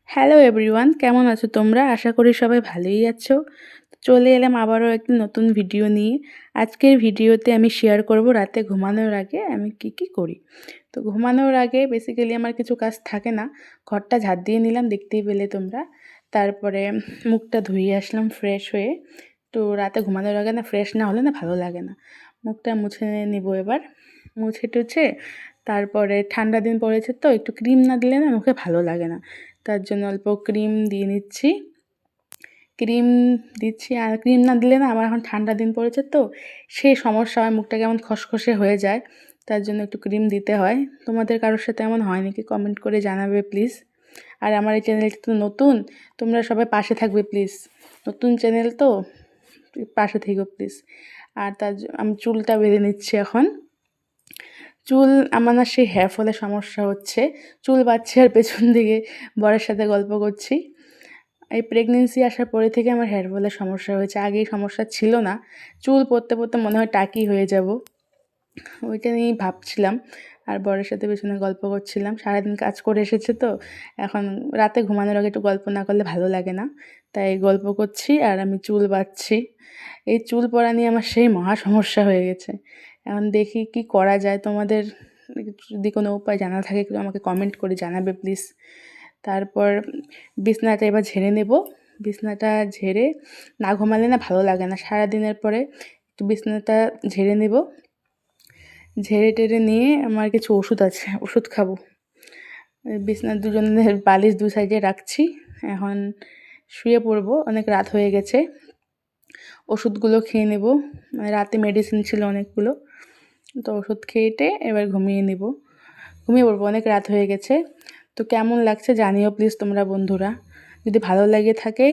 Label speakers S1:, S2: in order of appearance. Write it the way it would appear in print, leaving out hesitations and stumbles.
S1: Hello everyone, কেমন আছো তোমরা? আশা করি সবাই ভালোই আছো। চলে এলাম আবারও একটি নতুন ভিডিও নিয়ে। আজকের ভিডিওতে আমি শেয়ার করব রাতে ঘুমানোর আগে আমি কি করি। তো ঘুমানোর আগে বেসিক্যালি আমার কিছু কাজ থাকে না। ঘরটা ঝাড় দিয়ে নিলাম, দেখতেই পেলে তোমরা। তারপরে মুখটা ধুয়ে আসলাম ফ্রেশ হয়ে। তো রাতে ঘুমানোর আগে না ফ্রেশ না হলে না ভালো লাগে না। মুখটা মুছে নিব এবার। মুছে টুছে তারপরে ঠান্ডা দিন পড়েছে তো একটু ক্রিম না দিলে না মুখে ভালো লাগে না। তার জন্য অল্প ক্রিম দিয়ে নিচ্ছি। ক্রিম দিচ্ছি, আর ক্রিম না দিলে না আমার এখন ঠান্ডা দিন পড়েছে তো সেই সমস্যা হয়, মুখটা কেমন খসখসে হয়ে যায়। তার জন্য একটু ক্রিম দিতে হয়। তোমাদের কারোর সাথে এমন হয় নাকি কমেন্ট করে জানাবে প্লিজ। আর আমার এই চ্যানেলটা তো নতুন, তোমরা সবাই পাশে থাকবে প্লিজ। নতুন চ্যানেল তো, পাশে থেকো প্লিজ। আর আমি চুলটা বেঁধে নিচ্ছি এখন। চুল আমার না সেই হেয়ার ফলের সমস্যা হচ্ছে। চুল বাঁধছি আর পেছন দিকে বরের সাথে গল্প করছি। এই প্রেগনেন্সি আসার পরে থেকে আমার হেয়ার ফলের সমস্যা হয়েছে। আগে এই সমস্যা ছিল না। চুল পড়তে পড়তে মনে হয় টাকি হয়ে যাব, ওইটা নিয়েই ভাবছিলাম। আর বরের সাথে পেছনে গল্প করছিলাম। সারাদিন কাজ করে এসেছে তো এখন রাতে ঘুমানোর আগে একটু গল্প না করলে ভালো লাগে না। তাই গল্প করছি আর আমি চুল বাঁধছি। এই চুল পড়া নিয়ে আমার সেই মহা সমস্যা হয়ে গেছে। এখন দেখি কি করা যায়। তোমাদের যদি কোনো উপায় জানা থাকে একটু আমাকে কমেন্ট করে জানাবে প্লিজ। তারপর বিছানাটা এবার ঝেড়ে নেব। বিছানাটা ঝেড়ে না ঘুমালে না ভালো লাগে না। সারাদিনের পরে একটু বিছানাটা ঝেড়ে নেব। ঝেড়ে টেড়ে নিয়ে আমার কিছু ওষুধ আছে, ওষুধ খাবো। বিছানার দুজনের বালিশ দু সাইডে রাখছি। এখন শুয়ে পড়বো, অনেক রাত হয়ে গেছে। ওষুধগুলো খেয়ে নেব। রাতে মেডিসিন ছিল অনেকগুলো, তো ওষুধ খেয়েটে এবার ঘুমিয়ে পড়বো, অনেক রাত হয়ে গেছে। তো কেমন লাগছে জানিও প্লিজ তোমরা বন্ধুরা। যদি ভালো লাগে থাকে